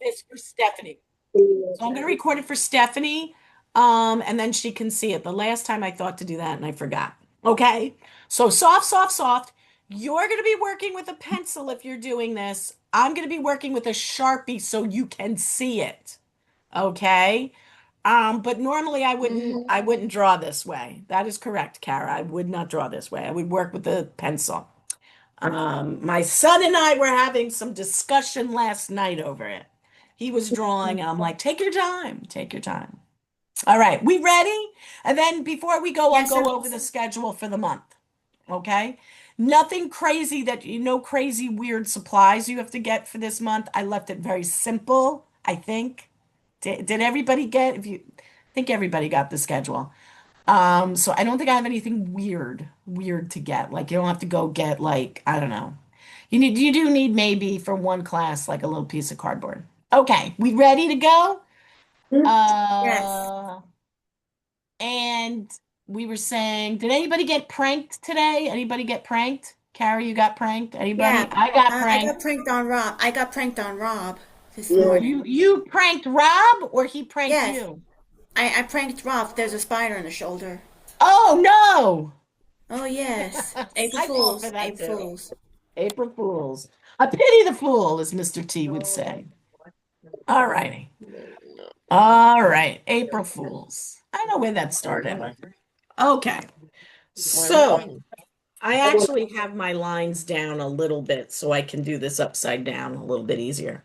this for Stephanie. So I'm going to record it for Stephanie, and then she can see it. The last time I thought to do that and I forgot. Okay. So soft, soft, soft. You're going to be working with a pencil if you're doing this. I'm going to be working with a Sharpie so you can see it. Okay. But normally I wouldn't draw this way. That is correct, Kara. I would not draw this way. I would work with a pencil. My son and I were having some discussion last night over it. He was drawing, and I'm like, take your time, take your time. All right, we ready? And then before we go, I'll Yes, go sir. over the schedule for the month. Okay? Nothing crazy crazy weird supplies you have to get for this month. I left it very simple, I think. Did everybody get, if you I think everybody got the schedule. So I don't think I have anything weird to get. Like you don't have to go get like, I don't know. You do need maybe for one class like a little piece of cardboard. Okay, we ready to go? Yes. Uh, and we were saying, did anybody get pranked today? Anybody get pranked? Carrie, you got pranked? Yeah. Anybody? I got I got pranked. pranked on Rob. I got pranked on Rob this morning. You pranked Rob or he pranked Yes. you? I pranked Rob. There's a spider in the shoulder. Oh no! Oh, yes. April I fall for Fools. that April too. Fools. April Fools. I pity the fool, as Mr. T would say. All righty. All right. April Fools. I know where that started. Okay. So I actually have my lines down a little bit so I can do this upside down a little bit easier.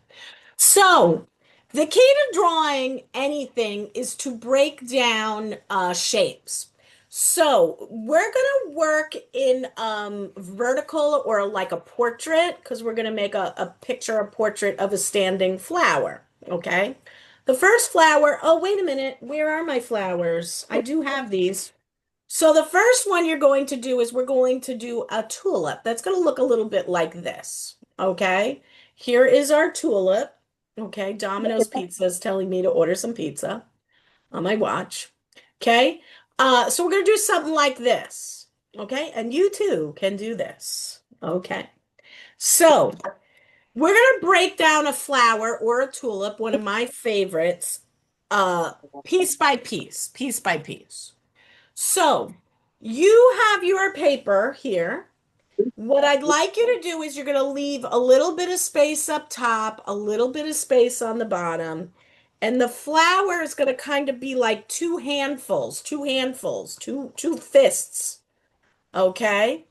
So the key to drawing anything is to break down shapes. So we're gonna work in vertical or like a portrait because we're gonna make a picture, a portrait of a standing flower. Okay. The first flower, oh, wait a minute, where are my flowers? I do have these. So the first one you're going to do is we're going to do a tulip. That's going to look a little bit like this. Okay. Here is our tulip. Okay. Domino's Pizza is telling me to order some pizza on my watch. Okay. So we're going to do something like this. Okay. And you too can do this. Okay. So we're going to break down a flower or a tulip, one of my favorites, uh, piece by piece, piece by piece. So you have your paper here. What I'd like you to do is you're going to leave a little bit of space up top, a little bit of space on the bottom, and the flower is going to kind of be like two fists. Okay?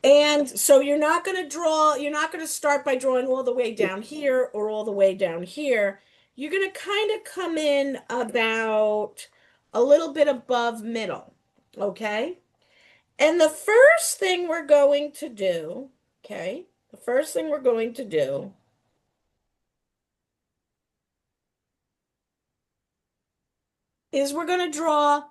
And so you're not going to start by drawing all the way down here or all the way down here. You're going to kind of come in about a little bit above middle. Okay? And the first thing we're going to do, okay, the first thing we're going to do is we're going to draw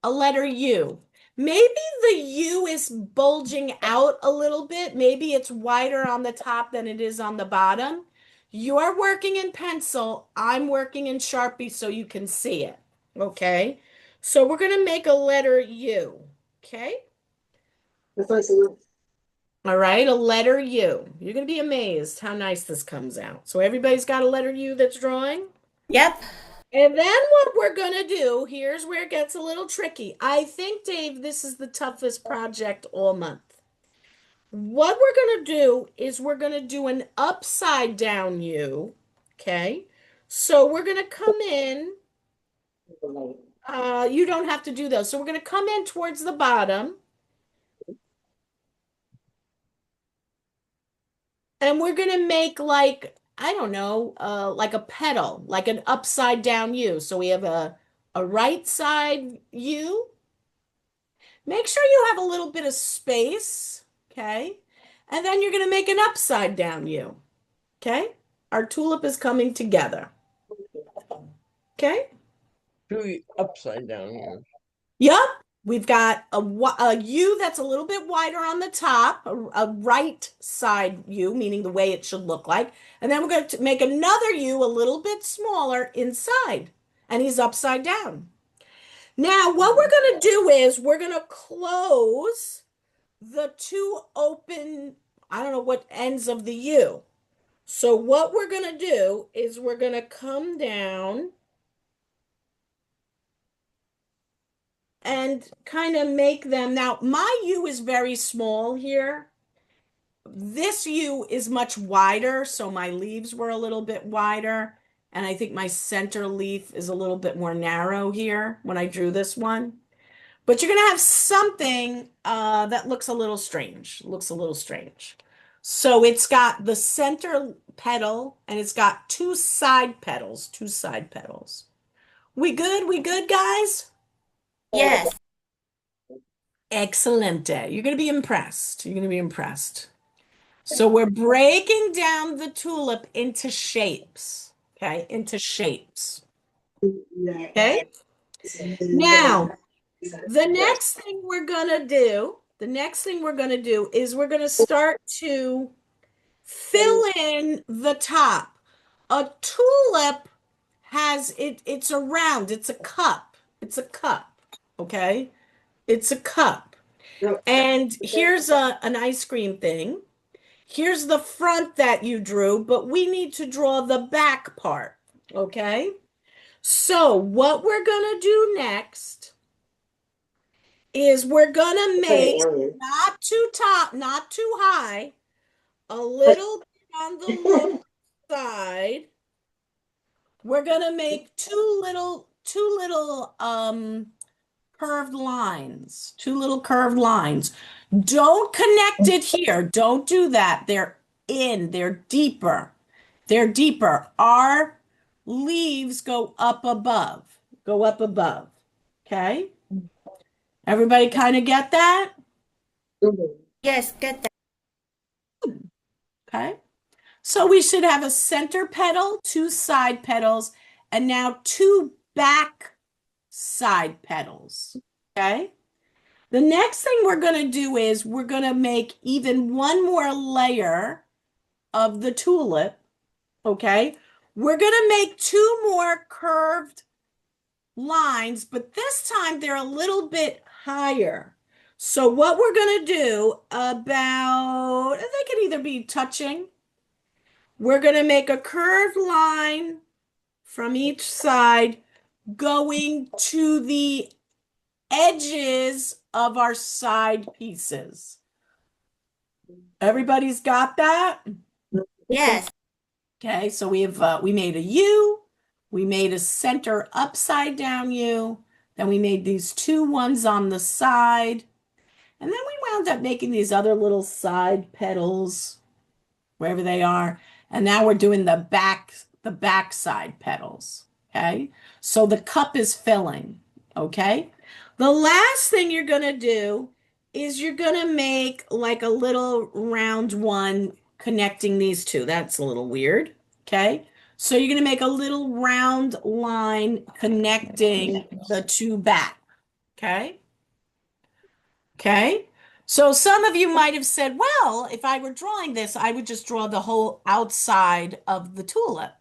a letter U. Maybe the U is bulging out a little bit. Maybe it's wider on the top than it is on the bottom. You're working in pencil. I'm working in Sharpie so you can see it. Okay. So we're going to make a letter U. Okay. All right. A letter U. You're going to be amazed how nice this comes out. So everybody's got a letter U that's drawing. Yep. And then what we're gonna do, here's where it gets a little tricky. I think, Dave, this is the toughest project all month. What we're gonna do is we're gonna do an upside down U, okay? So we're gonna come in, you don't have to do those. So we're gonna come in towards the bottom, and we're gonna make like, I don't know, like a petal, like an upside down U. So we have a right side U. Make sure you have a little bit of space, okay? And then you're going to make an upside down U, okay? Our tulip is coming together, okay? Two upside down here. Yep. We've got a U that's a little bit wider on the top, a right side U, meaning the way it should look like. And then we're going to make another U a little bit smaller inside, and he's upside down. Now, what we're going to do is we're going to close the two open, I don't know what ends of the U. So what we're going to do is we're going to come down and kind of make them. Now, my U is very small here. This U is much wider, so my leaves were a little bit wider. And I think my center leaf is a little bit more narrow here when I drew this one. But you're going to have something that looks a little strange. Looks a little strange. So it's got the center petal and it's got two side petals. Two side petals. We good? We good, guys? Yes. Excellente. You're going to be impressed. You're going to be impressed. So we're breaking down the tulip into shapes. Okay, into shapes. Okay. Now, the next thing we're gonna do is we're gonna start to fill in the top. A tulip has it's a round, it's a cup. It's a cup. Okay? It's a cup. And here's an ice cream thing. Here's the front that you drew, but we need to draw the back part. Okay? So what we're gonna do next is we're gonna make not too top, not too high, a little bit on the low side. We're gonna make two little curved lines, two little curved lines. Don't connect it here. Don't do that. They're deeper. They're deeper. Our leaves go up above. Go up above. Okay? Everybody kind of get that? Yes, get that. Okay. So we should have a center petal, two side petals, and now two back side petals. Okay. The next thing we're going to do is we're going to make even one more layer of the tulip. Okay. We're going to make two more curved lines, but this time they're a little bit higher. So what we're going to do they can either be touching. We're going to make a curved line from each side going to the edges of our side pieces. Everybody's got that? Yes. Okay, so we made a U, we made a center upside down U, then we made these two ones on the side, and then we wound up making these other little side petals wherever they are. And now we're doing the back side petals. Okay. So the cup is filling. Okay. The last thing you're going to do is you're going to make like a little round one connecting these two. That's a little weird. Okay. So you're going to make a little round line connecting the two back. Okay. Okay. So some of you might have said, well, if I were drawing this, I would just draw the whole outside of the tulip.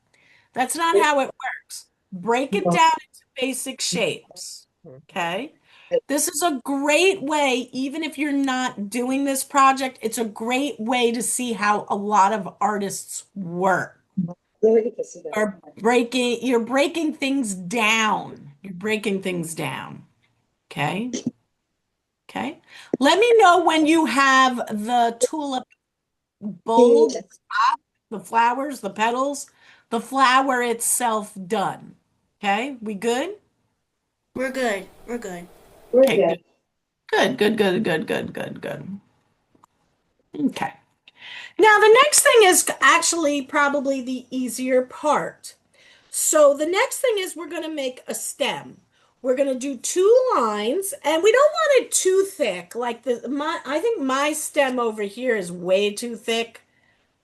That's not how it works. Break it down into basic shapes. Okay. This is a great way, even if you're not doing this project, it's a great way to see how a lot of artists work. You're breaking things down. You're breaking things down. Okay. Okay. Let me know when you have the tulip bulb, the flowers, the petals, the flower itself done. Okay. We good? We're good. We're good. Okay. Good. Good. Good. Good. Good. Good. Good. Okay. Now the next thing is actually probably the easier part. So the next thing is we're going to make a stem. We're going to do two lines, and we don't want it too thick. Like I think my stem over here is way too thick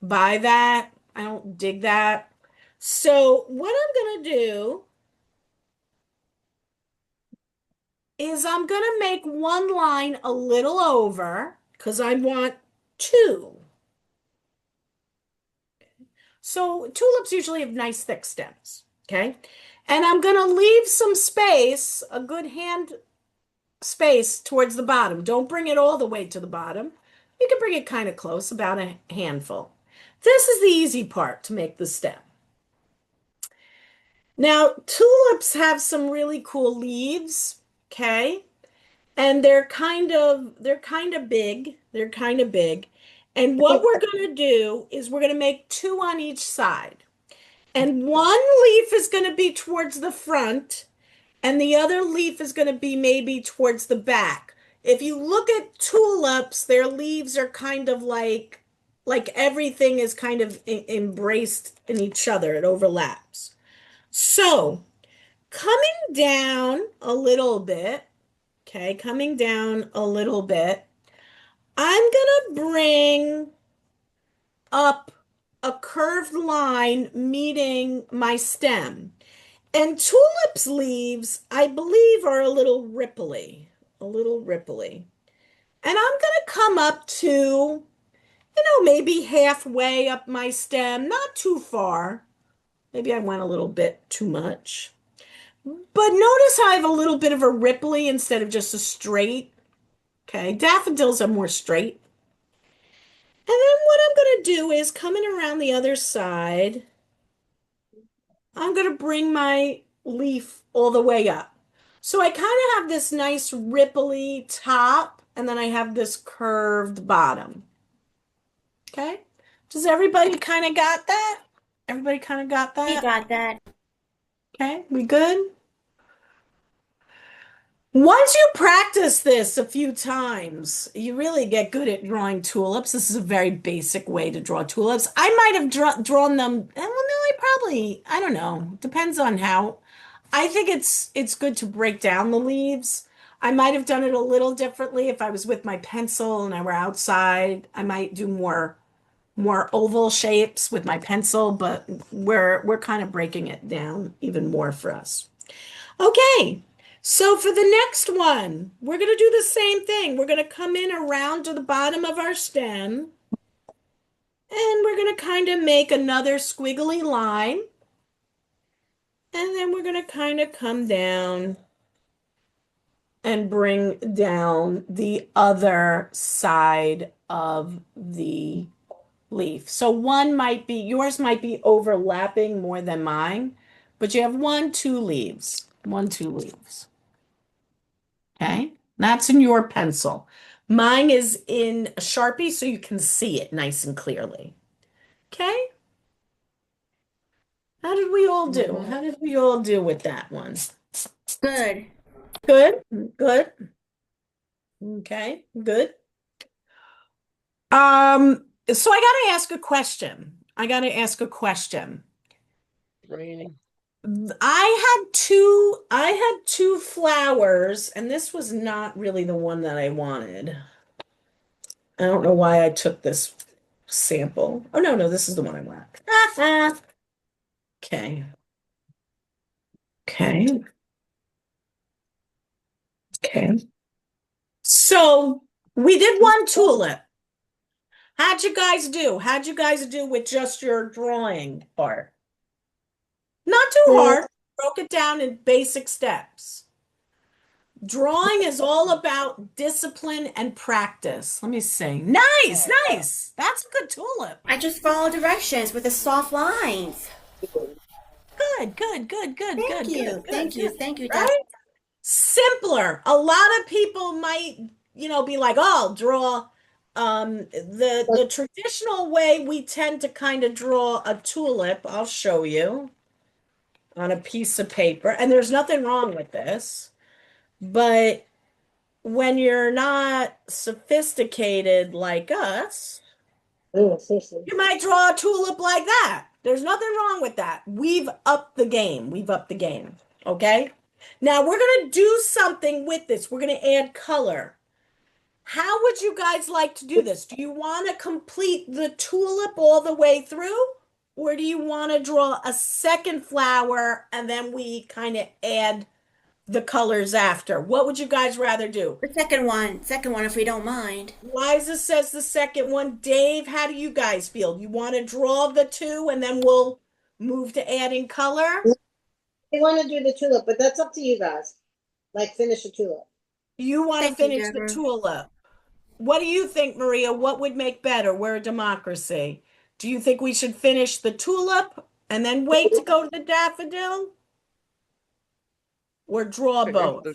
by that. I don't dig that. So what I'm going to do is I'm going to make one line a little over because I want two. So tulips usually have nice thick stems. Okay. And I'm going to leave some space, a good hand space towards the bottom. Don't bring it all the way to the bottom. You can bring it kind of close, about a handful. This is the easy part to make the stem. Now, tulips have some really cool leaves, okay? And they're kind of big. They're kind of big. And what we're going to do is we're going to make two on each side. And one leaf is going to be towards the front, and the other leaf is going to be maybe towards the back. If you look at tulips, their leaves are kind of like everything is kind of embraced in each other. It overlaps. So, coming down a little bit, okay, coming down a little bit, I'm gonna bring up a curved line meeting my stem. And tulips leaves, I believe, are a little ripply, a little ripply. And I'm gonna come up to, maybe halfway up my stem, not too far. Maybe I went a little bit too much. But notice how I have a little bit of a ripply instead of just a straight. Okay, daffodils are more straight. And then what I'm going to do is coming around the other side, I'm going to bring my leaf all the way up. So I kind of have this nice ripply top, and then I have this curved bottom. Okay? Does everybody kind of got that? Everybody kind of got We that? got that. Okay, we good? Once you practice this a few times, you really get good at drawing tulips. This is a very basic way to draw tulips. I might have drawn them, well, no, I don't know. Depends on how. I think it's good to break down the leaves. I might have done it a little differently if I was with my pencil and I were outside. I might do more oval shapes with my pencil, but we're kind of breaking it down even more for us. Okay, so for the next one, we're going to do the same thing. We're going to come in around to the bottom of our stem, and we're going to kind of make another squiggly line, and then we're going to kind of come down and bring down the other side of the leaf. So yours might be overlapping more than mine, but you have two leaves, two leaves. Okay, that's in your pencil. Mine is in a Sharpie so you can see it nice and clearly. Okay, how did we all do? How did we all do with that one? Good. Good, good. Okay, good. So I gotta ask a question. I gotta ask a question. Raining. I had two flowers, and this was not really the one that I wanted. I don't know why I took this sample. Oh no, no, this is the one I want. Okay. Okay. Okay. So we did one tulip. How'd you guys do? How'd you guys do with just your drawing part? Not too hard. Broke it down in basic steps. Drawing is all about discipline and practice. Let me see. Nice, nice. That's a good tulip. I just follow directions with the soft lines. Good, good, good, good, Thank good, good, you. good, Thank you. good. Thank you, Dad. Right? Simpler. A lot of people might, be like, "Oh, I'll draw." The traditional way we tend to kind of draw a tulip, I'll show you on a piece of paper, and there's nothing wrong with this, but when you're not sophisticated like us, you might draw a tulip like that. There's nothing wrong with that. We've upped the game. We've upped the game. Okay? Now we're going to do something with this. We're going to add color. How would you guys like to do this? Do you want to complete the tulip all the way through? Or do you want to draw a second flower and then we kind of add the colors after? What would you guys rather do? The second one, if we don't mind. Liza says the second one. Dave, how do you guys feel? You want to draw the two and then we'll move to adding color? I want to do the tulip, but that's up to you guys. Like finish a tulip. You want to Thank you, finish the Deborah. tulip. What do you think, Maria? What would make better? We're a democracy. Do you think we should finish the tulip and then wait to go to the daffodil? Or draw Finish both? the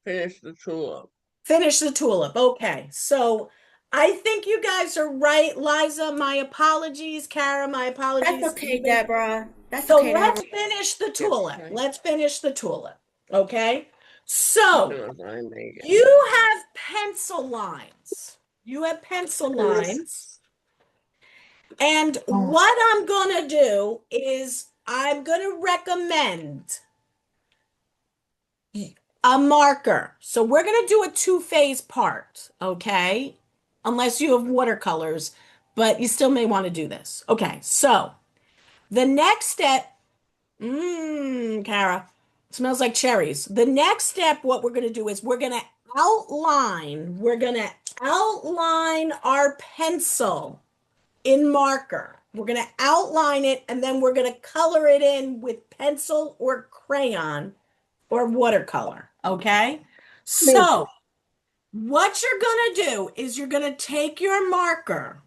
finish the tulip. Finish the tulip. Okay. So I think you guys are right. Liza, my apologies. Kara, my That's apologies. okay, Deborah. That's So okay, let's Deborah. finish the Yes, tulip. okay. Let's finish the tulip. Okay. As So soon as I make it. you have pencil lines. You have pencil lines. And what I'm going to do is I'm going to recommend a marker. So we're going to do a two-phase part, okay? Unless you have watercolors, but you still may want to do this. Okay, so the next step, Kara, smells like cherries. The next step, what we're going to do is we're going to outline our pencil in marker. We're going to outline it and then we're going to color it in with pencil or crayon or watercolor. Okay. So, what you're going to do is you're going to take your marker,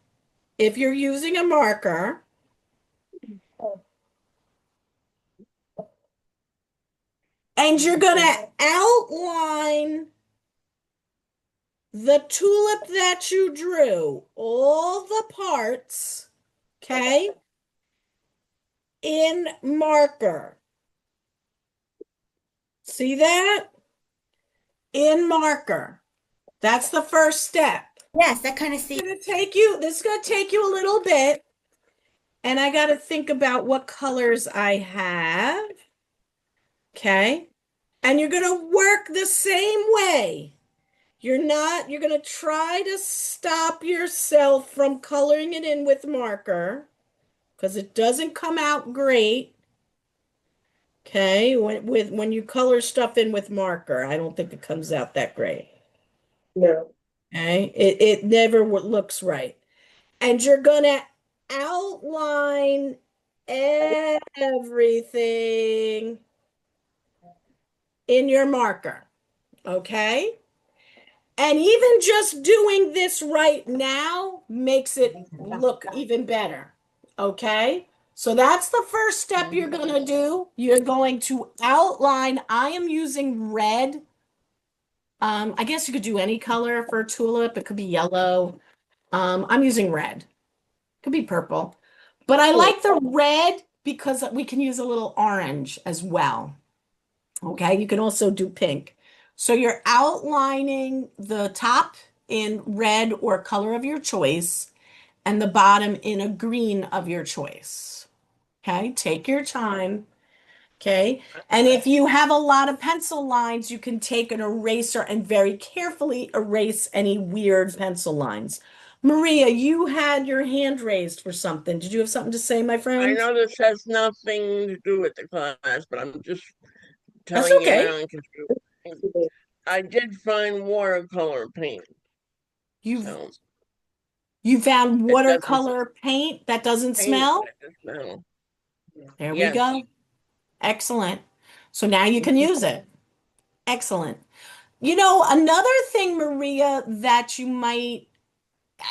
if you're using a marker, and you're going to outline the tulip that you drew, all the parts, okay, in marker. See that? In marker. That's the first step. Yes, that kind of This see. is going to take you a little bit. And I got to think about what colors I have. Okay. And you're going to work the same way. You're going to try to stop yourself from coloring it in with marker because it doesn't come out great. Okay. When you color stuff in with marker, I don't think it comes out that great. No. Okay. It never looks right. And you're going to outline everything in your marker. Okay. And even just doing this right now makes it look even better. Okay. So that's the first step you're going to do. You're going to outline. I am using red. I guess you could do any color for a tulip. It could be yellow. I'm using red. Could be purple. But I like the red because we can use a little orange as well. Okay, you can also do pink. So you're outlining the top in red or color of your choice and the bottom in a green of your choice. Okay, take your time. Okay, and if you have a lot of pencil lines, you can take an eraser and very carefully erase any weird pencil lines. Maria, you had your hand raised for something. Did you have something to say, my I friend? know this has nothing to do with the class, but I'm just That's telling you okay. now because I did find watercolor paint, You've so you found it doesn't watercolor paint that doesn't paint smell? that just now. There we Yes, go. Excellent. So now you can use it. Excellent. You know, another thing, Maria, that you might,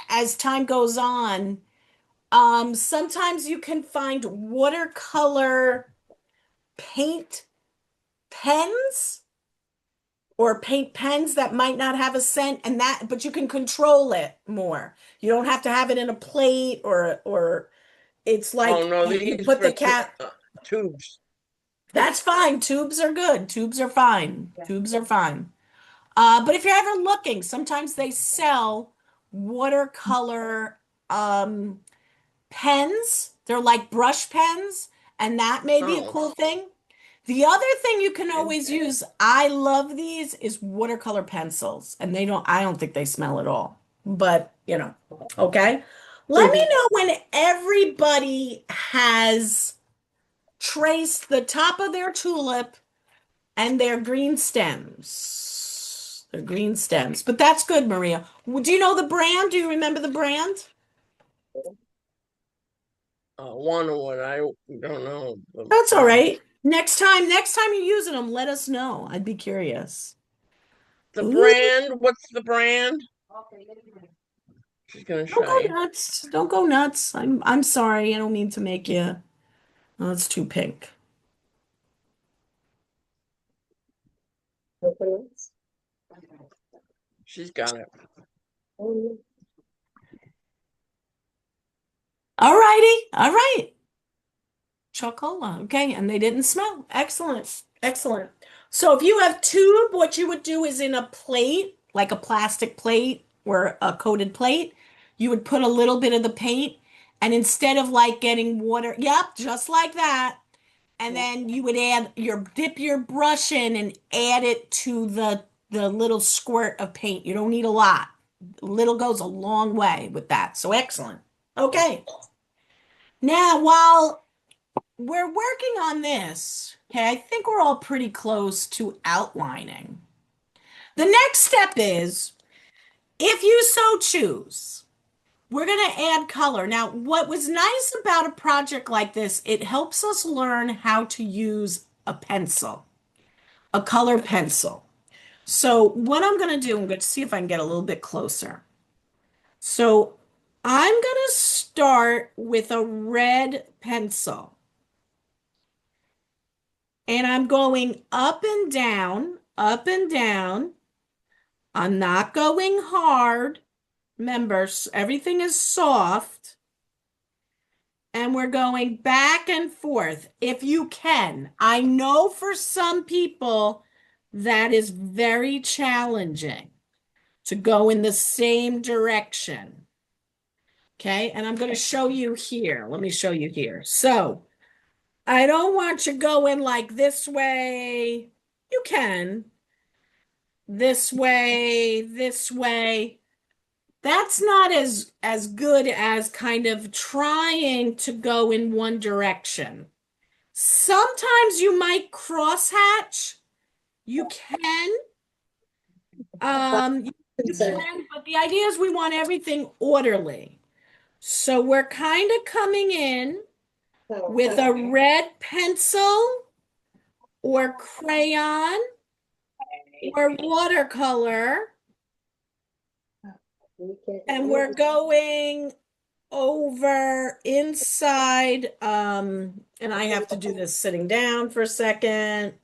as time goes on, sometimes you can find watercolor paint pens or paint pens that might not have a scent and that, but you can control it more. You don't have to have it in a plate or it's oh like no, you these put for the cat. tubes. That's fine. Tubes are good. Tubes are fine. Tubes are fine. But if you're ever looking, sometimes they sell watercolor um, pens. They're like brush pens, and that may be a Oh, cool thing. The other thing you can always use, I love these, is watercolor pencils, and I don't think they smell at all. But, okay. Let me know when everybody has traced the top of their tulip and their green stems. Their green stems. But that's good, Maria. Do you know the brand? Do you remember the brand? one of what I don't know the That's all brand. right. Next time you're using them, let us know. I'd be curious. The Ooh, brand, what's the brand? She's gonna Don't go try. nuts. Don't go nuts. I'm sorry. I don't mean to make you. Oh, it's too pink. She's got it. All righty. All right. Chocola. Okay, and they didn't smell. Excellent. Excellent. So if you have tube, what you would do is in a plate, like a plastic plate or a coated plate, you would put a little bit of the paint, and instead of like getting water, yep, just like that. And then you would dip your brush in and add it to the little squirt of paint. You don't need a lot. Little goes a long way with that. So excellent. Okay. Now, while we're working on this, okay, I think we're all pretty close to outlining. The next step is, if you so choose, we're going to add color. Now, what was nice about a project like this, it helps us learn how to use a pencil, a color pencil. So what I'm going to do, I'm going to see if I can get a little bit closer. So I'm going to start with a red pencil. And I'm going up and down, up and down. I'm not going hard. Remember, everything is soft. And we're going back and forth if you can. I know for some people that is very challenging to go in the same direction. Okay, and I'm going to show you here. Let me show you here. So I don't want you going like this way. You can. This way, this way. That's not as good as kind of trying to go in one direction. Sometimes you might crosshatch. You can. You can, but the idea is we want everything orderly. So we're kind of coming in with a red pencil or crayon or watercolor, and we're going over inside, and I have to do this sitting down for a second.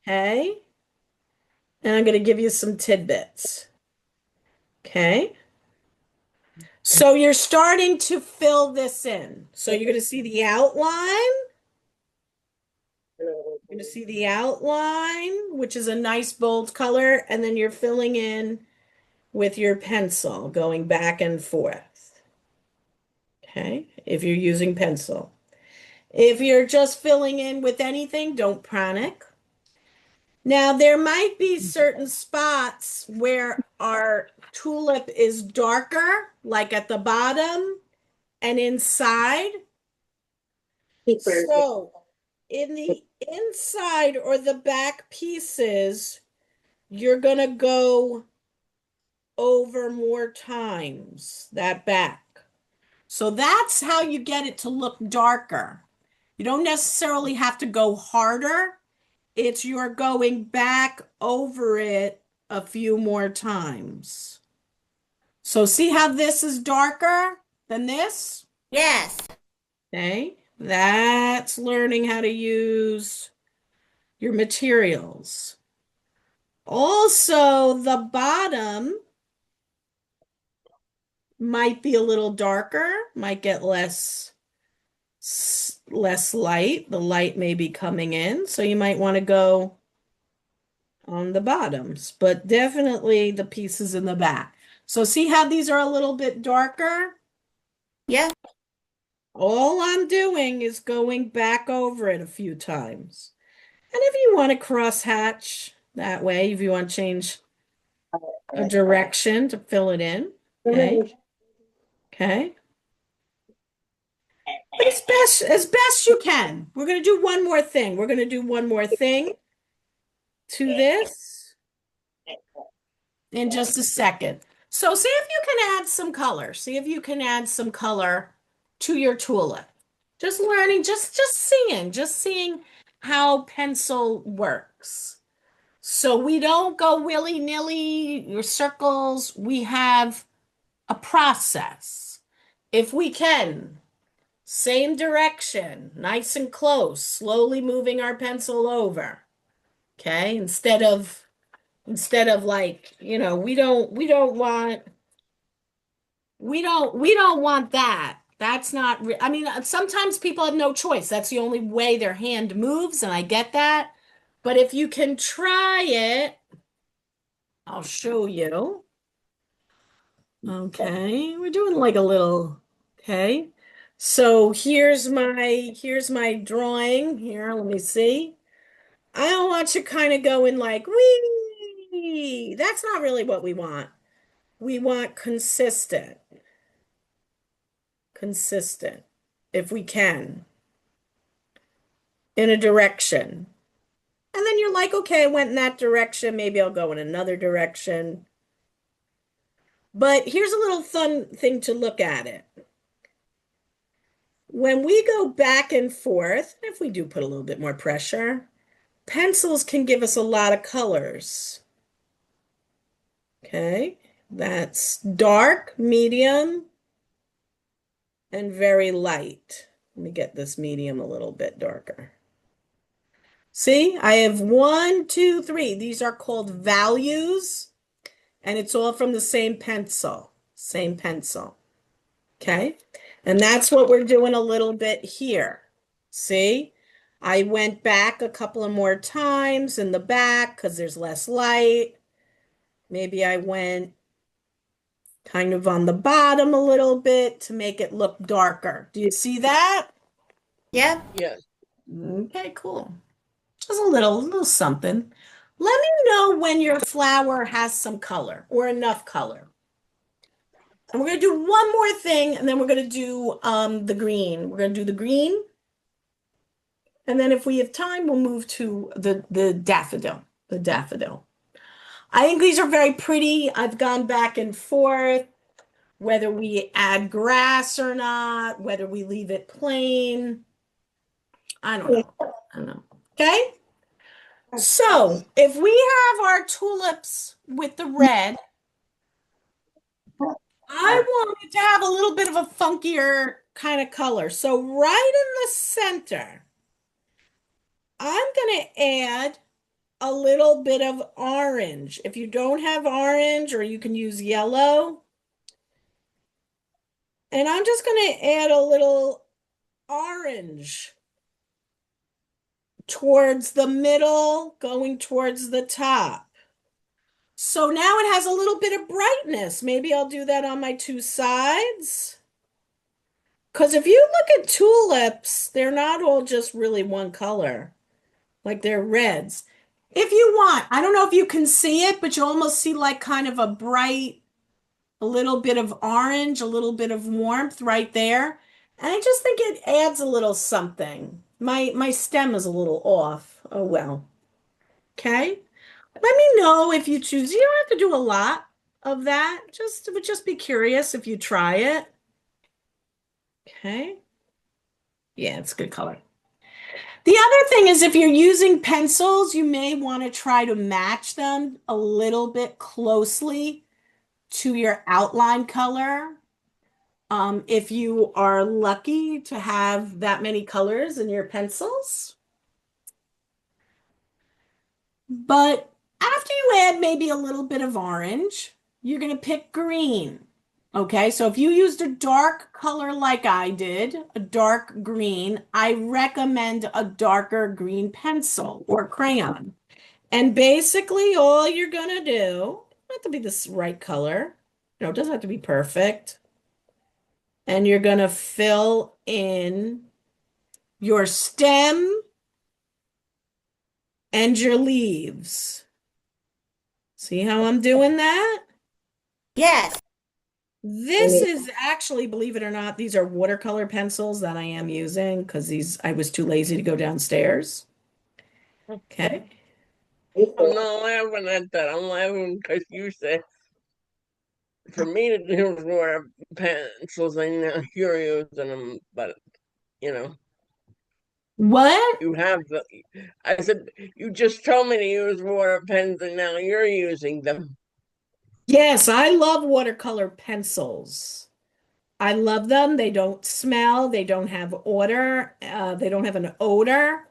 Okay. And I'm going to give you some tidbits. Okay. So you're starting to fill this in. So you're going to see the outline. You're going to see the outline, which is a nice bold color, and then you're filling in with your pencil, going back and forth. Okay. If you're using pencil. If you're just filling in with anything, don't panic. Now, there might be certain spots where our tulip is darker, like at the bottom and inside. So, in the inside or the back pieces, you're going to go over more times that back. So, that's how you get it to look darker. You don't necessarily have to go harder. It's you're going back over it a few more times. So see how this is darker than this? Yes. Okay. That's learning how to use your materials. Also, the bottom might be a little darker, might get less light. The light may be coming in, so you might want to go on the bottoms, but definitely the pieces in the back. So see how these are a little bit darker? Yeah. All I'm doing is going back over it a few times. And if you want to cross hatch that way, if you want to change a direction to fill it in, okay? Okay. But as best you can. We're going to do one more thing. We're going to do one more thing to this in just a second. So see if you can add some color. See if you can add some color to your tulip. Just learning, just seeing how pencil works. So we don't go willy-nilly, your circles. We have a process. If we can, same direction, nice and close, slowly moving our pencil over. Okay? Instead of like, we don't want that. That's not I mean, sometimes people have no choice. That's the only way their hand moves, and I get that. But if you can try it, I'll show you. Okay, we're doing like a little, okay. So here's my drawing here. Let me see. I don't want you kind of going like, wee. That's not really what we want. We want consistent, if we can, in a direction. And then you're like, okay, I went in that direction. Maybe I'll go in another direction. But here's a little fun thing to look at it. When we go back and forth, if we do put a little bit more pressure, pencils can give us a lot of colors. Okay, that's dark, medium, and very light. Let me get this medium a little bit darker. See, I have 1, 2, 3. These are called values, and it's all from the same pencil. Same pencil. Okay, and that's what we're doing a little bit here. See, I went back a couple of more times in the back because there's less light. Maybe I went kind of on the bottom a little bit to make it look darker. Do you see that? Yep. Yes. Okay, cool. Just a little something. Let me know when your flower has some color or enough color. And we're going to do one more thing, and then we're going to do the green. We're going to do the green. And then if we have time, we'll move to the daffodil. The daffodil. I think these are very pretty. I've gone back and forth, whether we add grass or not, whether we leave it plain. I don't know. I don't know. Okay? So if we have our tulips with the red, I want it to have a little bit of a funkier kind of color. So right in the center, I'm going to add a little bit of orange. If you don't have orange, or you can use yellow. And I'm just going to add a little orange towards the middle, going towards the top. So now it has a little bit of brightness. Maybe I'll do that on my two sides. Because if you look at tulips, they're not all just really one color, like they're reds. If you want, I don't know if you can see it, but you almost see like kind of a bright, a little bit of orange, a little bit of warmth right there. And I just think it adds a little something. My stem is a little off. Oh well. Okay. Let me know if you choose. You don't have to do a lot of that. Just be curious if you try it. Okay. Yeah, it's a good color. The other thing is if you're using pencils, you may want to try to match them a little bit closely to your outline color. If you are lucky to have that many colors in your pencils. But after you add maybe a little bit of orange, you're going to pick green. Okay, so if you used a dark color like I did, a dark green, I recommend a darker green pencil or crayon. And basically, all you're going to do, it doesn't have to be this right color, it doesn't have to be perfect. And you're going to fill in your stem and your leaves. See how I'm doing that? Yes. This is actually, believe it or not, these are watercolor pencils that I am using because I was too lazy to go downstairs. Okay. I'm not laughing at that. I'm laughing because you said for me to do more pencils, I know you're using them, but you know, What? you have the. I said you just told me to use water pens, and now you're using them. Yes, I love watercolor pencils. I love them. They don't smell, they don't have they don't have an odor,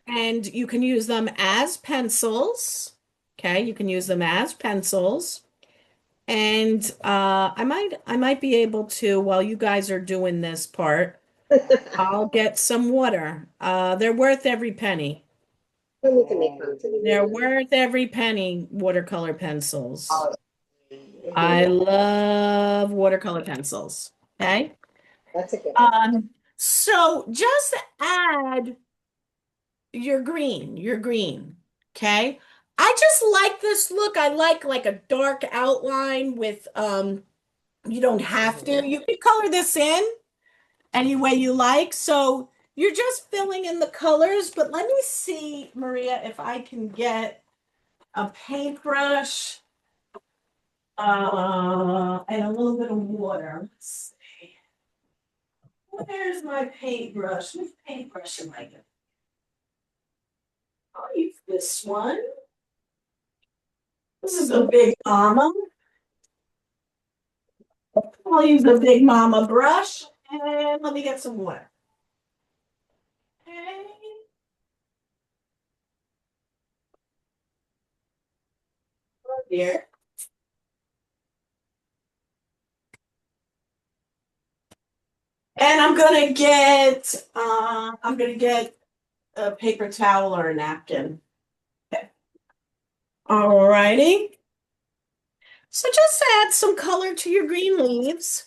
and you can use them as pencils. Okay, you can use them as pencils. And I might be able to, while you guys are doing this part, I'll get some water. They're worth every penny. Then we can make fun to They're the worth every penny, watercolor pencils. I video. love watercolor pencils. Okay. That's a good idea. So just add your green. Okay. I just like this look. I like a dark outline with you don't have Mhm. to. You can color this in any way you like. So you're just filling in the colors, but let me see, Maria, if I can get a paintbrush and a little bit of water. Let's see. Where's my paintbrush? Which paintbrush am I going to? I'll use this one. This is a big mama. I'll use the big mama brush and let me get some water. Okay. Here. And I'm gonna get a paper towel or a napkin. All righty. So just add some color to your green leaves.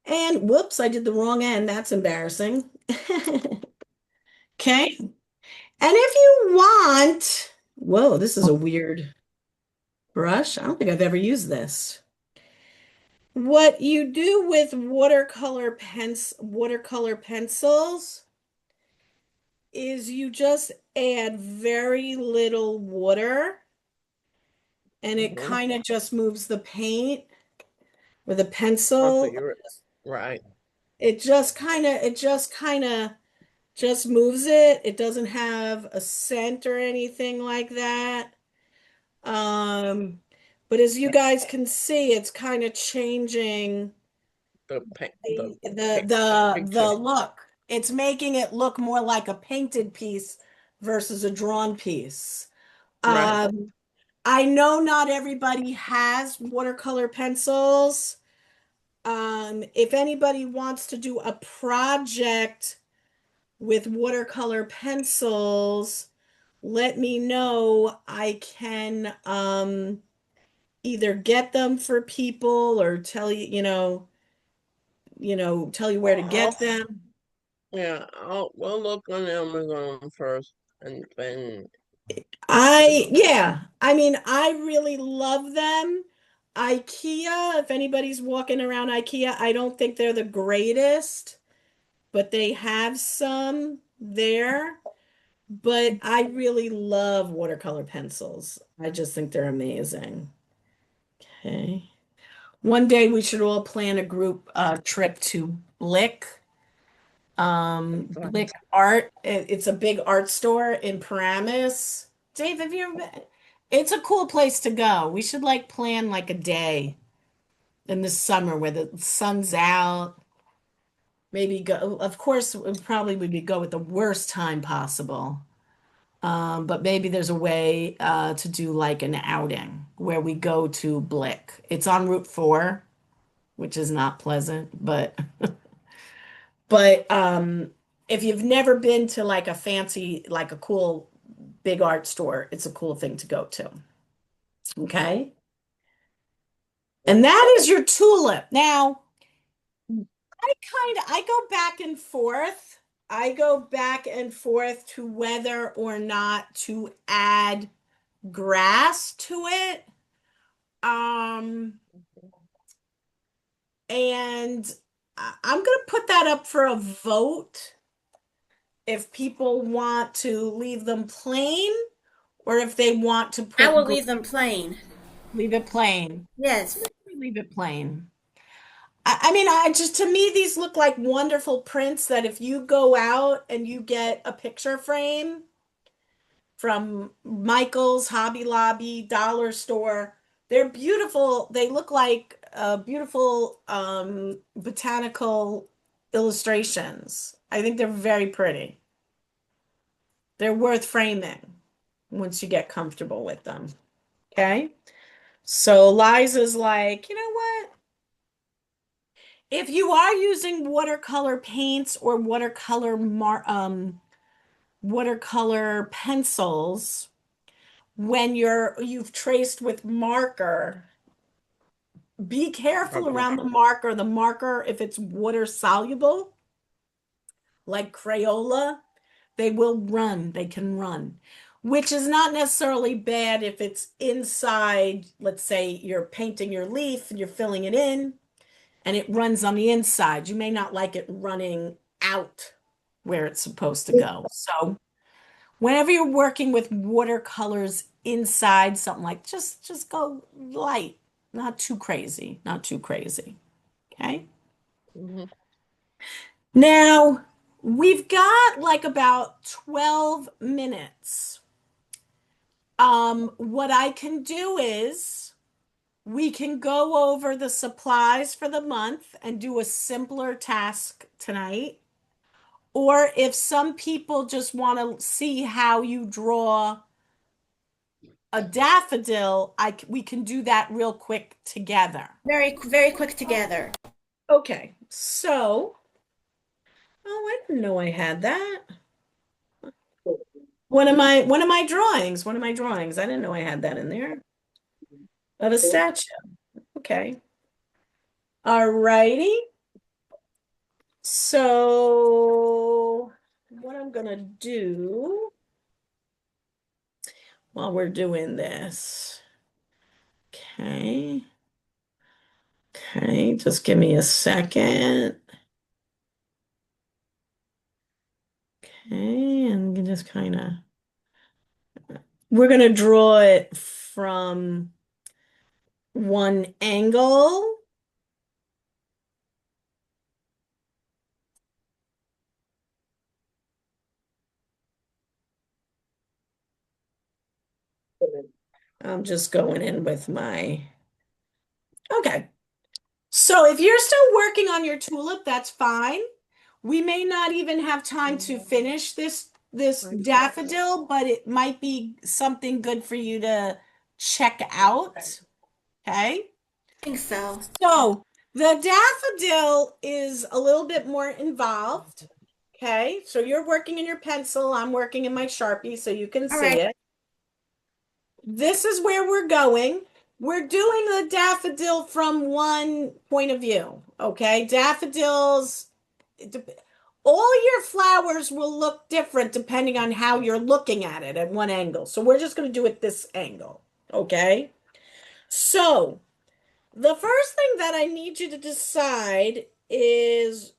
And whoops, I did the wrong end. That's embarrassing. Okay. And if you want, whoa, this is a weird brush. I don't think I've ever used this. What you do with watercolor pencils is you just add very little water and it Mhm. kind of just moves the paint with a Also, pencil. you're right. It just kind of moves it. It doesn't have a scent or anything like that. Um, but as you guys can see, it's kind of changing The the picture. look. It's making it look more like a painted piece versus a drawn piece. Right. Um, I know not everybody has watercolor pencils. If anybody wants to do a project with watercolor pencils, let me know. I can either get them for people or tell you, tell you where to I'll get them. Yeah, we'll look on Amazon first and then I mean, I really love them. IKEA, if anybody's walking around IKEA, I don't think they're the greatest, but they have some there. But I really love watercolor pencils. I just think they're amazing. Okay. One day we should all plan a group trip to Blick. Blick Art. It's a big art store in Paramus. Dave, have you ever been? It's a cool place to go. We should like plan like a day in the summer where the sun's out. Maybe go, of course, we probably would go at the worst time possible. But maybe there's a way to do like an outing where we go to Blick. It's on Route 4, which is not pleasant, but if you've never been to like a fancy, like a cool big art store, it's a cool thing to go to. Okay. And that is your tulip. Now, I go back and forth. I go back and forth to whether or not to add grass to it. Um, and I'm gonna put that up for a vote if people want to leave them plain or if they want to I put will leave them plain. leave it plain. Yes. Leave it plain. I mean, just to me, these look like wonderful prints that if you go out and you get a picture frame from Michael's, Hobby Lobby, Dollar Store, They're beautiful. They look like beautiful botanical illustrations. I think they're very pretty. They're worth framing once you get comfortable with them. Okay? So Liza's like, you know what? If you are using watercolor paints or watercolor pencils, when you've traced with marker, be careful Okay. around the marker. The marker, if it's water soluble, like Crayola, they will run. They can run, which is not necessarily bad if it's inside. Let's say you're painting your leaf and you're filling it in and it runs on the inside. You may not like it running out where it's supposed to go. So whenever you're working with watercolors inside something like just go light, not too crazy, not too crazy. Okay? Hmm. Now, we've got like about 12 minutes. What I can do is we can go over the supplies for the month and do a simpler task tonight. Or if some people just want to see how you draw a daffodil, we can do that real quick together. Very, very quick together. Okay, so, oh, I didn't know I had that. One of my drawings, one of my drawings. I didn't know I had that in there of a statue. Okay. All righty. So what I'm gonna do while we're doing this. Okay. Okay, just give me a second. Okay, and just kind of we're gonna draw it from one angle. I'm just going in with my okay. So if you're still working on your tulip, that's fine. We may not even have time to finish this daffodil, but it might be something good for you to check out. Okay? I think so. So the daffodil is a little bit more involved. Okay? So you're working in your pencil, I'm working in my Sharpie so you can All see right. it. This is where we're going. We're doing the daffodil from one point of view. Okay? Daffodils, all your flowers will look different depending on how you're looking at it at one angle. So we're just going to do it this angle. Okay? So the first thing that I need you to decide is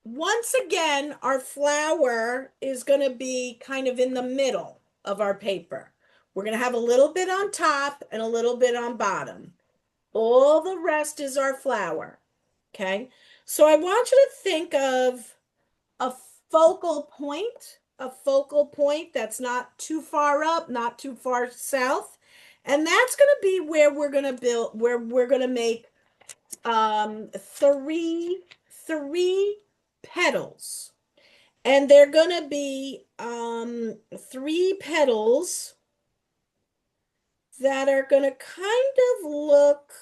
once again, our flower is going to be kind of in the middle of our paper. We're going to have a little bit on top and a little bit on bottom. All the rest is our flower. Okay. So I want you to think of a focal point that's not too far up, not too far south. And that's going to be where we're going to build, where we're going to make three petals. And they're going to be three petals that are going to kind of look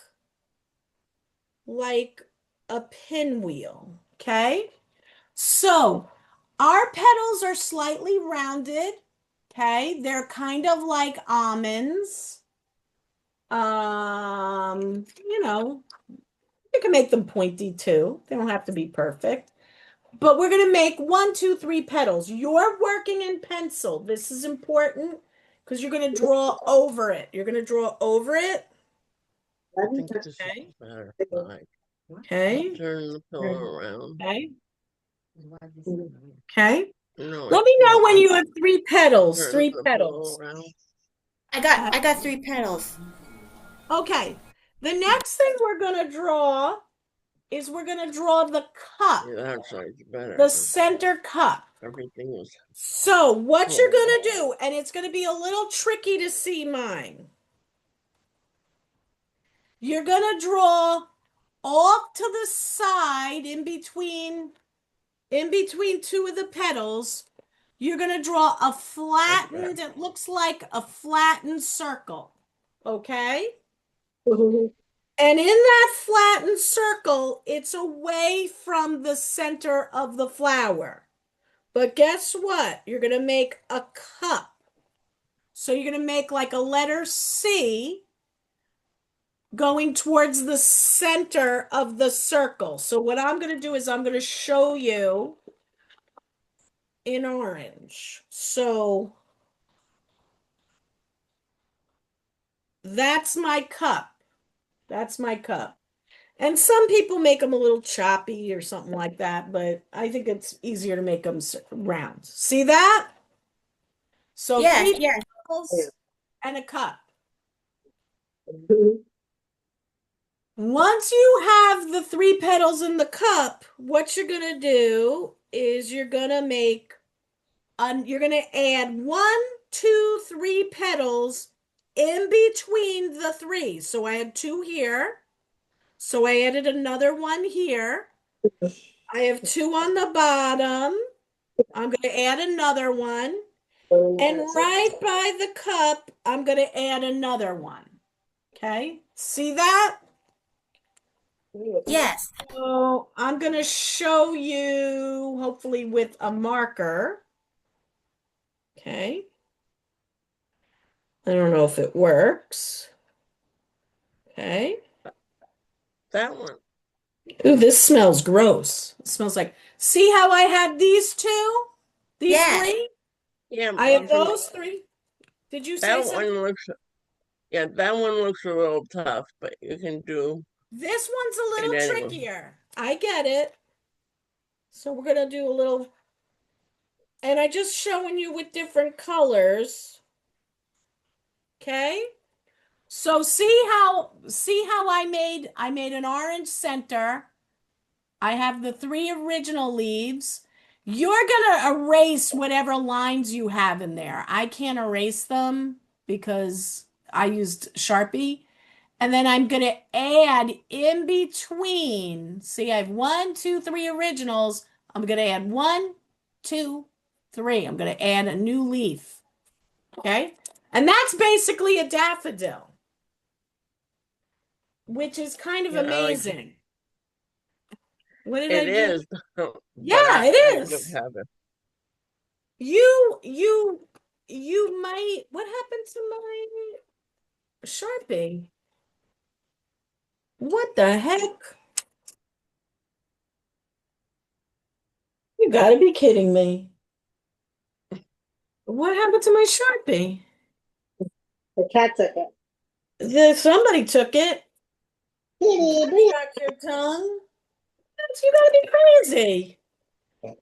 like a pinwheel. Okay? So our petals are slightly rounded. Okay? They're kind of like almonds. You know, you can make them pointy too. They don't have to be perfect. But we're going to make one, two, three petals. You're working in pencil. This is important because you're going to draw over it. You're going to draw over it. I think this is Okay. better. Okay. Turn the pillow around. Okay. Okay. No, I Let me know when can't. you have three petals. Turn Three the pillow petals. around. I got three petals. Okay. The next thing we're going to draw is we're going to draw the cup, Yeah, that side's better. the center cup. Everything is. So what you're Oh. going to do, and it's going to be a little tricky to see mine. you're gonna draw off to the side in between two of the petals. You're gonna draw a flattened, it looks like a flattened circle. Okay? Mhm. And in that flattened circle, it's away from the center of the flower. But guess what? You're going to make a cup. So you're going to make like a letter C going towards the center of the circle. So what I'm going to do is I'm going to show you in orange. So that's my cup. That's my cup. And some people make them a little choppy or something like that, but I think it's easier to make them round. See that? So Yes, three yes. petals and a cup. Mhm. Once you have the three petals in the cup, what you're gonna do is you're gonna add one, two, three petals in between the three. So I had two here. So I added another one here. I have two on the bottom. I'm going to add another one. And right by the cup, I'm going to add another one. Okay. See that? Yes. So I'm going to show you, hopefully with a marker. Okay. I don't know if it works. Okay. That one. Ooh, this smells gross. It smells like, see how I had these two? These Yes. three? Yeah, I have from those three. Did you say that something? one looks. Yeah, that one looks a little tough, but you can do This one's a it little anyway. trickier. I get it. So we're gonna do a little, and I just showing you with different colors. Okay. So see how I made an orange center. I have the three original leaves. You're gonna erase whatever lines you have in there. I can't erase them because I used Sharpie. And then I'm going to add in between. See, I have one, two, three originals. I'm going to add one, two, three. I'm going to add a new leaf. Okay. And that's basically a daffodil, which is kind of Yeah, I like amazing. What did I it do? is, Yeah, but I it do is. have it. You, you, you might. What happened to my Sharpie? What the heck? You gotta be kidding me. What happened to my Sharpie? The cat took it. Somebody took it. Kitty, bring Track your tongue. You gotta be crazy.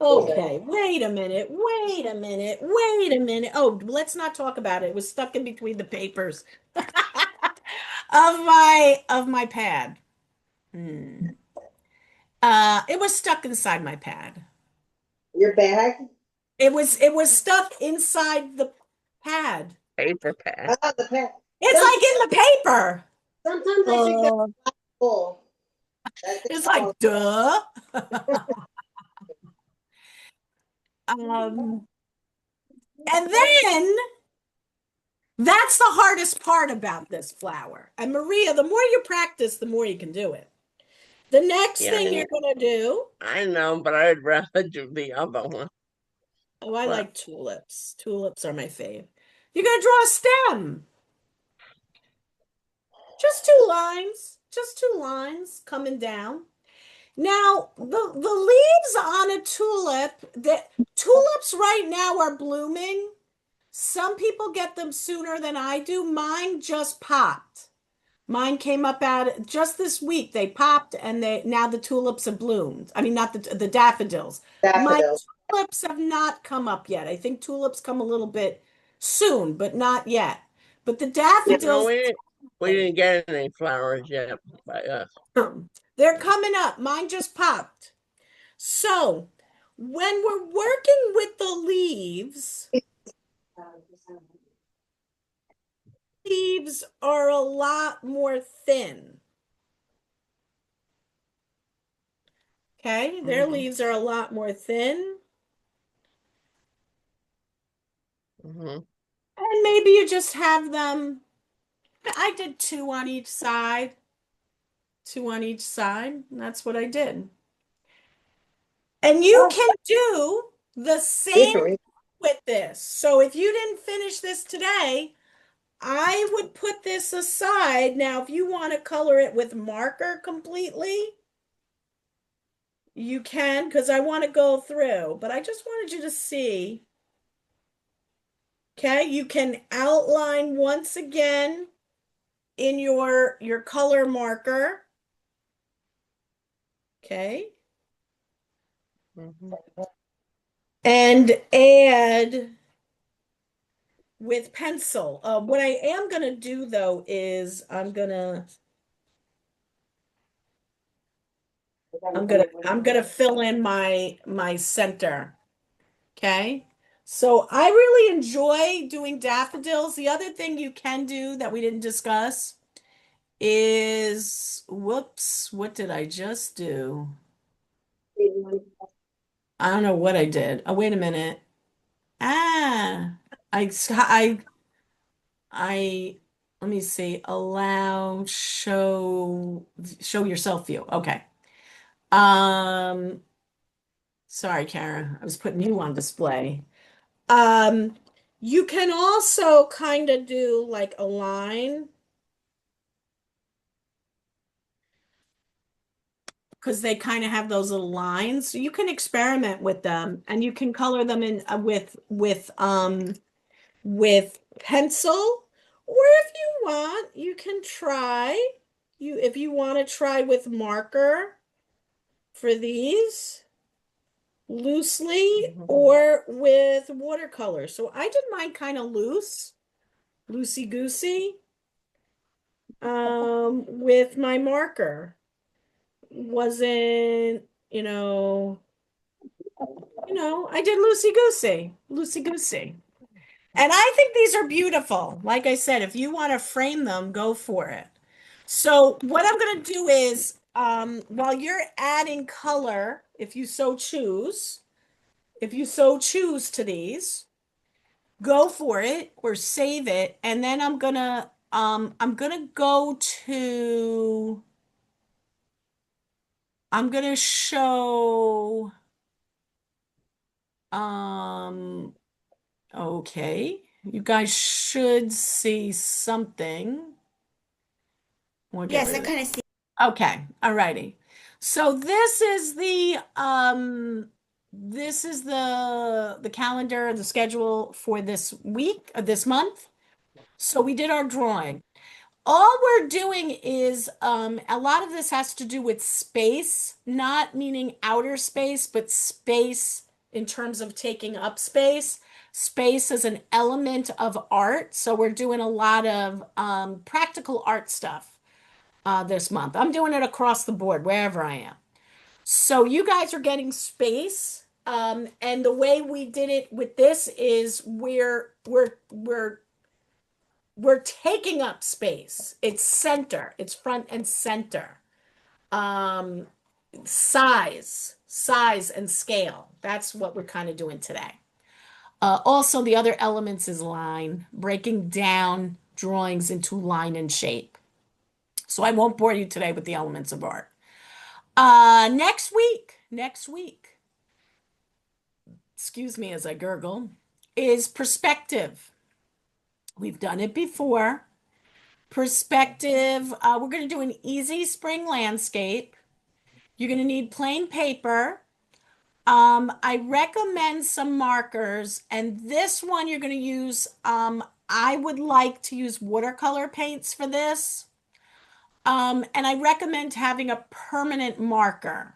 Okay, wait a minute. Wait a minute. Wait a minute. Oh, let's not talk about it. It was stuck in between the papers of my pad. Hmm. It was stuck inside my pad. your bag. It was stuck inside the pad. Paper pack. Oh, the pet. It's Some, like in the paper. sometimes I think they're Uh, full. I think it's like so. duh. Um, and then that's the hardest part about this flower. And Maria, the more you practice, the more you can do it. The next Yeah, thing you're going to do, I know, but I'd rather do the other one. oh, I But like tulips. Tulips are my fave. You're going to draw a stem. Just two lines coming down. Now, the leaves on a tulip, the tulips right now are blooming. Some people get them sooner than I do. Mine just popped. Mine came up out just this week. They popped and they now the tulips have bloomed. I mean, not the daffodils. My Daffodils. tulips have not come up yet. I think tulips come a little bit soon, but not yet. But the no, daffodils, we didn't get any flowers yet by us. they're coming up. Mine just popped. So when we're working with the leaves are a lot more thin. Okay, their leaves are a lot more thin. Mm-hmm. And maybe you just have them. I did two on each side, two on each side. And that's what I did. And you Oh, can do the same slippery. with this. So if you didn't finish this today, I would put this aside. Now, if you want to color it with marker completely, you can, because I want to go through, but I just wanted you to see. Okay, you can outline once again in your color marker. Okay. Mm-hmm. And add with pencil. What I am gonna do though is I'm gonna fill in my center. Okay. So I really enjoy doing daffodils. The other thing you can do that we didn't discuss is, whoops, what did I just do? I don't know what I did. Oh, wait a minute. Ah, I, I, let me see. Allow, show yourself view. Okay. Um, sorry, Kara. I was putting you on display. Um, you can also kind of do like a line because they kind of have those little lines. So you can experiment with them and you can color them in with pencil, or if you want, you can try you if you want to try with marker for these loosely Mm-hmm. or with watercolor. So I did mine kind of loosey goosey, with my marker. Wasn't, I did loosey goosey. And I think these are beautiful. Like I said, if you want to frame them, go for it. So what I'm going to do is, while you're adding color, if you so choose to these, go for it or save it. And then I'm gonna show, um, okay, you guys should see something. We'll get Yes, rid I of it. kind of see. Okay, alrighty. So this is the calendar, the schedule for this week, this month. So we did our drawing. All we're doing is a lot of this has to do with space, not meaning outer space, but space in terms of taking up space. Space is an element of art. So we're doing a lot of practical art stuff this month. I'm doing it across the board, wherever I am. So you guys are getting space. And the way we did it with this is we're taking up space. It's center, it's front and center. Um, size and scale. That's what we're kind of doing today. Also, the other elements is line, breaking down drawings into line and shape. So I won't bore you today with the elements of art. Next week, excuse me as I gurgle, is perspective. We've done it before. Perspective, we're going to do an easy spring landscape. You're going to need plain paper. I recommend some markers, and this one you're going to use, I would like to use watercolor paints for this. And I recommend having a permanent marker.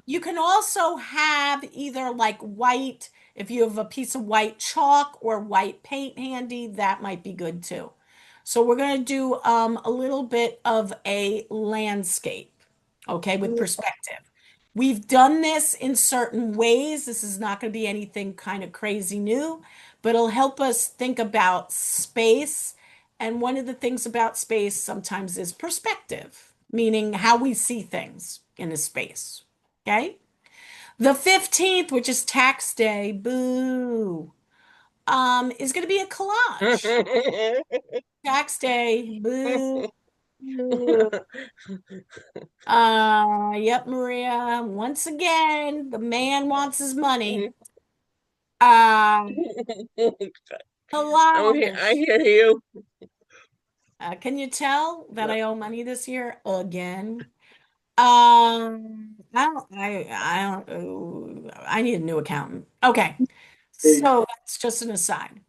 You can also have either like white, if you have a piece of white chalk or white paint handy, that might be good too. So we're going to do a little bit of a landscape, okay, with perspective. We've done this in certain ways. This is not going to be anything kind of crazy new, but it'll help us think about space. And one of the things about space sometimes is perspective, meaning how we see things. in a space. Okay. The 15th, which is tax day, boo, is going to be a collage. Tax day, boo. Yep, Maria. Once again, the man wants his money. Uh, I collage. hear you. Can you tell that No. I owe money this year again? I need a new accountant. Okay. So that's just an aside.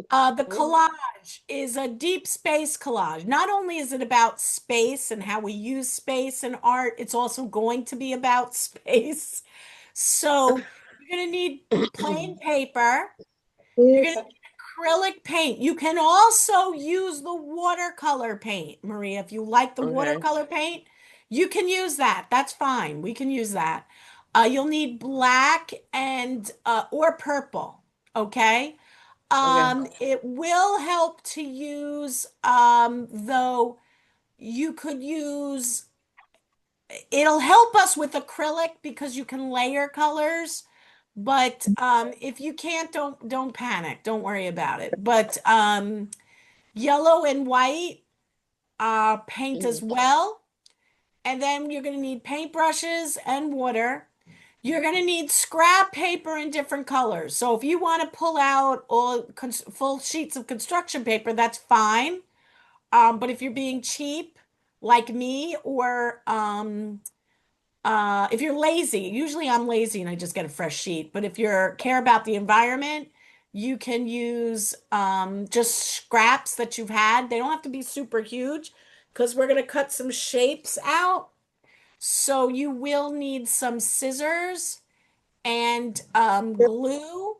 The collage is a deep space collage. Not only is it about space and how we use space in art, it's also going to be about space. So you're going to need plain paper. You're going to Yes. need acrylic paint. You can also use the watercolor paint, Maria. If you like the Okay. watercolor paint, you can use that. That's fine. We can use that. You'll need black and or purple. Okay. Okay. It will help to use, though you could use, it'll help us with acrylic because you can layer colors. But if you can't, don't panic. Don't worry about it. But yellow and white paint as Mhm. well. And then you're going to need paintbrushes and water. You're going to need scrap paper in different colors. So if you want to pull out all full sheets of construction paper, that's fine. But if you're being cheap, like me, or if you're lazy, usually I'm lazy and I just get a fresh sheet. But if you care about the environment, you can use just scraps that you've had. They don't have to be super huge because we're going to cut some shapes out. So you will need some scissors and glue.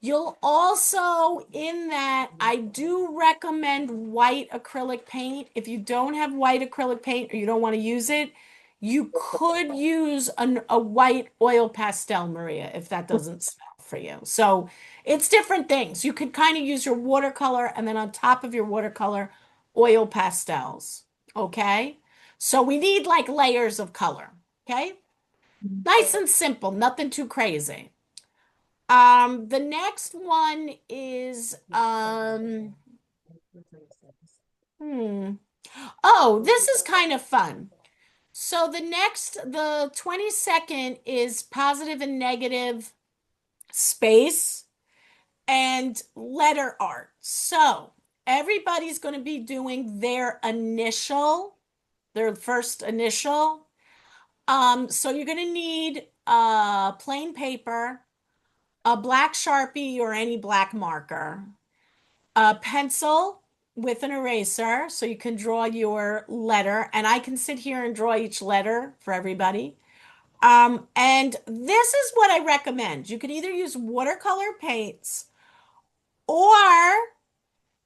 You'll also, in that, I do recommend white acrylic paint. If you don't have white acrylic paint or you don't want to use it, you could use a white oil pastel, Maria, if that doesn't smell for you. So it's different things. You could kind of use your watercolor and then on top of your watercolor, oil pastels. Okay? So we need like layers of color. Okay? Nice and simple, nothing too crazy. The next one is hmm. Oh, this is kind of fun. So the 22nd is positive and negative space and letter art. So everybody's going to be doing their first initial. So you're going to need plain paper, a black Sharpie or any black marker, a pencil with an eraser so you can draw your letter. And I can sit here and draw each letter for everybody. And this is what I recommend. You could either use watercolor paints or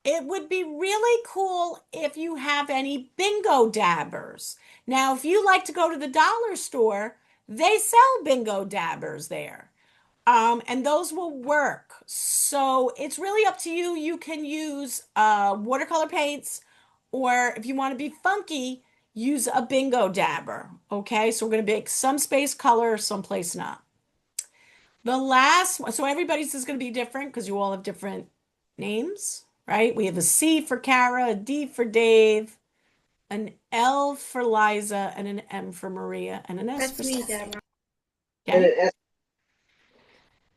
it would be really cool if you have any bingo dabbers. Now, if you like to go to the dollar store, they sell bingo dabbers there. And those will work. So it's really up to you. You can use watercolor paints, or if you want to be funky, use a bingo dabber. Okay, so we're going to make some space color, someplace not. The last one, so everybody's is going to be different because you all have different names, right? We have a C for Kara, a D for Dave, an L for Liza, and an M for Maria, and an S That's for me, Stephanie. Deborah. And Okay. an S.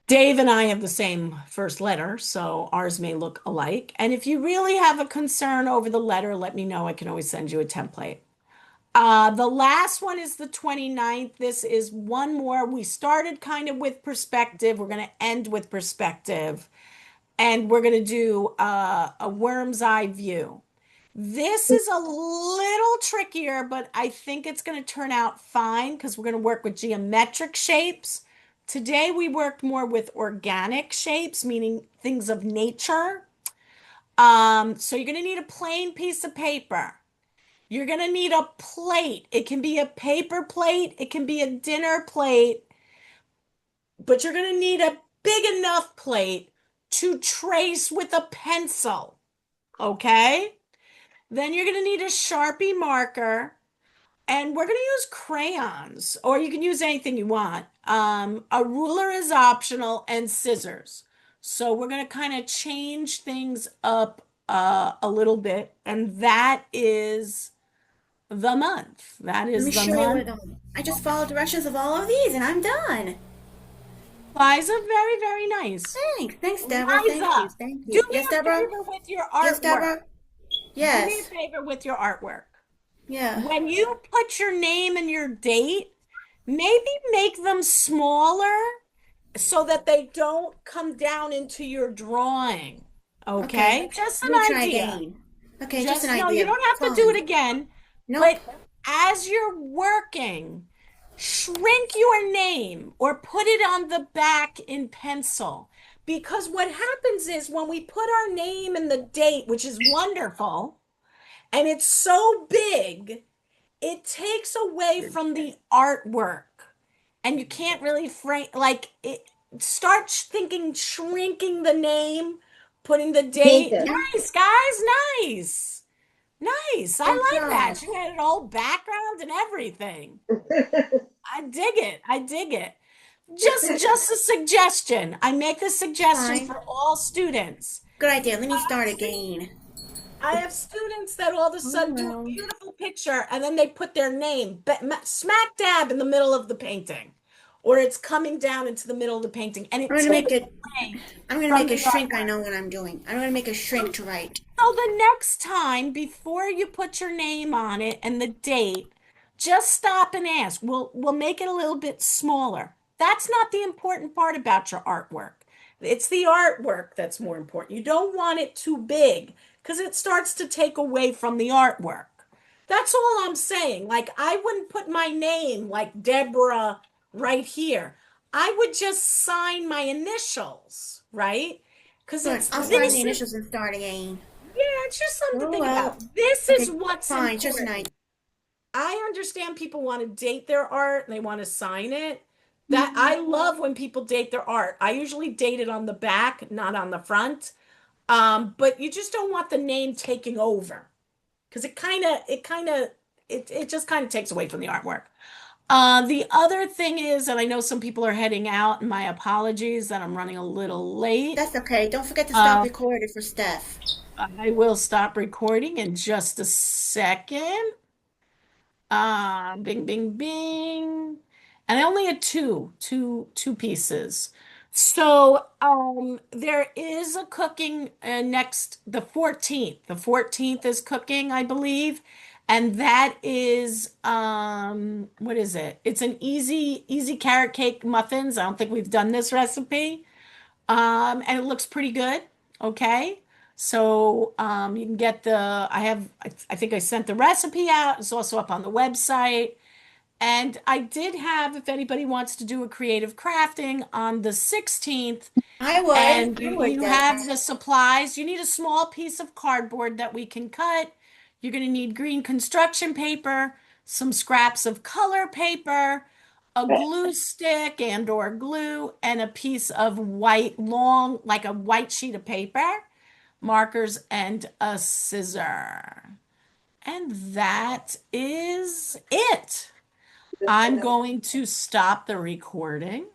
Dave and I have the same first letter, so ours may look alike. And if you really have a concern over the letter, let me know. I can always send you a template. The last one is the 29th. This is one more. We started kind of with perspective. We're going to end with perspective. And we're going to do a worm's eye view. This is a little trickier, but I think it's going to turn out fine because we're going to work with geometric shapes. Today we worked more with organic shapes, meaning things of nature. So you're going to need a plain piece of paper. You're going to need a plate. It can be a paper plate, it can be a dinner plate, but you're going to need a big enough plate to trace with a pencil. Okay? Then you're going to need a Sharpie marker. And we're going to use crayons, or you can use anything you want. A ruler is optional and scissors. So we're going to kind of change things up a little bit. And that is the month. That Let is me the show you month. what I just followed directions of all of these and I'm done. Liza, very, very nice. Thanks, Deborah. Thank you. Liza, Thank do you. me Yes, a Deborah? favor with your Yes, artwork. Deborah? Do me a Yes. favor with your artwork. Yeah. When you put your name and your date, maybe make them smaller so that they don't come down into your drawing. Okay. Okay? Just Let an me try idea. again. Okay, just an Just no, you idea. don't have to do it Fine. again, Nope. but as you're working, shrink your name or put it on the back in pencil. Because what happens is when we put our name and the date, which is wonderful, and it's so big, it takes away from the artwork. And you can't really frame like it. Start thinking shrinking the name, putting the Paint date. it. Nice, guys, nice. Nice. I Good like job. that. You had an old background and everything. I dig it. I dig it. Just a suggestion. I make this suggestion Fine. for all students. Good idea. Let me start again. I have students that all of a Oh, sudden do a well. beautiful picture and then they put their name smack dab in the middle of the painting, or it's coming down into the middle of the painting, and I'm it gonna make takes it. away I'm gonna from make the a shrink. I artwork. know what I'm doing. I'm gonna make a shrink to write. So the next time, before you put your name on it and the date, just stop and ask. We'll make it a little bit smaller. That's not the important part about your artwork. It's the artwork that's more important. You don't want it too big because it starts to take away from the artwork. That's all I'm saying. Like I wouldn't put my name like Deborah right here. I would just sign my initials, right? Because Good. it's I'll sign the this is initials and start again. yeah, it's just something to Oh think well. about. This is Okay. what's Fine. Just an important. idea. I understand people want to date their art and they want to sign it. That I love when people date their art. I usually date it on the back, not on the front. But you just don't want the name taking over because it just kind of takes away from the artwork. The other thing is, and I know some people are heading out, and my apologies that I'm running a little late. That's okay. Don't forget to stop Uh, recording for Steph. I will stop recording in just a second. Bing, bing, bing. And I only had two pieces. So, there is a cooking next the 14th. The 14th is cooking, I believe. And that is, what is it? It's an easy carrot cake muffins. I don't think we've done this recipe. And it looks pretty good. Okay. So you can get I think I sent the recipe out. It's also up on the website. And I did have, if anybody wants to do a creative crafting on the 16th, I would. and I would, you Deb. have the supplies, you need a small piece of cardboard that we can cut. You're going to need green construction paper, some scraps of color paper, a glue stick and or glue, and a piece of white, long, like a white sheet of paper, markers, and a scissor. And that is it. I'm going to stop the recording.